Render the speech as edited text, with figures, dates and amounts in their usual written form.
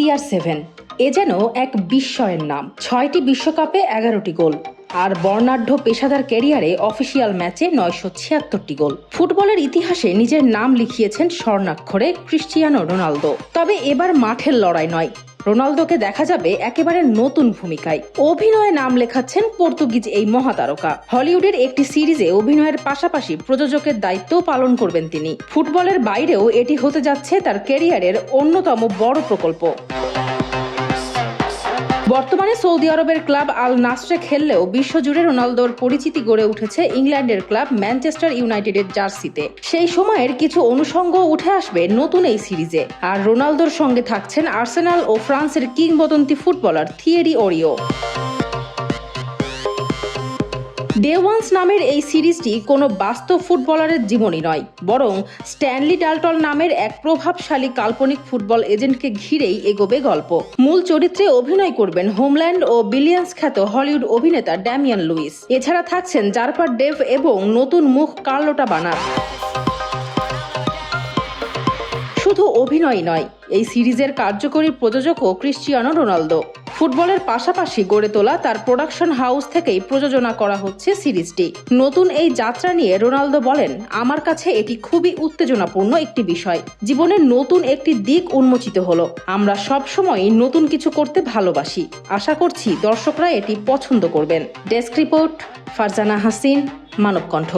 CR7 এ যেন এক বিস্ময়ের নাম। 6টি বিশ্বকাপে 11টি গোল আর বর্ণাঢ্য পেশাদার ক্যারিয়ারে অফিসিয়াল ম্যাচে 976টি গোল। ফুটবলের ইতিহাসে নিজের নাম লিখিয়েছেন স্বর্ণাক্ষরে ক্রিস্টিয়ানো রোনালদো। তবে এবার মাঠের লড়াই নয়, রোনালদোকে দেখা যাবে একেবারে নতুন ভূমিকায়। অভিনয়ে নাম লেখাচ্ছেন পর্তুগিজ এই মহাতারকা। হলিউডের একটি সিরিজে অভিনয়ের পাশাপাশি প্রযোজকের দায়িত্বও পালন করবেন তিনি। ফুটবলের বাইরেও এটি হতে যাচ্ছে তার ক্যারিয়ারের অন্যতম বড় প্রকল্প। বর্তমানে সৌদি আরবের ক্লাব আল নাসরে খেললেও বিশ্বজুড়ে রোনালদোর পরিচিতি গড়ে উঠেছে ইংল্যান্ডের ক্লাব ম্যানচেস্টার ইউনাইটেডের জার্সিতে। সেই সময়ের কিছু অনুষঙ্গ উঠে আসবে নতুন এই সিরিজে। আর রোনালদোর সঙ্গে থাকছেন আর্সেনাল ও ফ্রান্সের কিংবদন্তি footballer Thierry Henry. Day ones নামের এই সিরিজটি কোনো বাস্তব ফুটবলারের জীবনী নয়, বরং স্ট্যানলি ডাল্টন নামের এক প্রভাবশালী কাল্পনিক ফুটবল এজেন্টকে ঘিরেই এগোবে গল্প। মূল চরিত্রে অভিনয় করবেন হোমল্যান্ড ও বিলিয়ন্স খ্যাত হলিউড অভিনেতা ড্যামিয়ান লুইস। এছাড়া থাকছেন জারপার ডেভ এবং নতুন মুখ কার্লোটা বানার। শুধু অভিনয় নয়, এই সিরিজের কার্যকরী প্রযোজকও ক্রিস্টিয়ানো রোনালদো। ফুটবলের পাশাপাশি গড়ে তোলা তার প্রোডাকশন হাউস থেকেই প্রযোজনা করা হচ্ছে সিরিজটি। নতুন এই যাত্রা নিয়ে রোনালদো বলেন, আমার কাছে এটি খুবই উত্তেজনাপূর্ণ একটি বিষয়। জীবনের নতুন একটি দিক উন্মোচিত হলো। আমরা সবসময়ই নতুন কিছু করতে ভালোবাসি। আশা করছি দর্শকরা এটি পছন্দ করবেন। Desk report, Farzana Hasin, Manabkantha.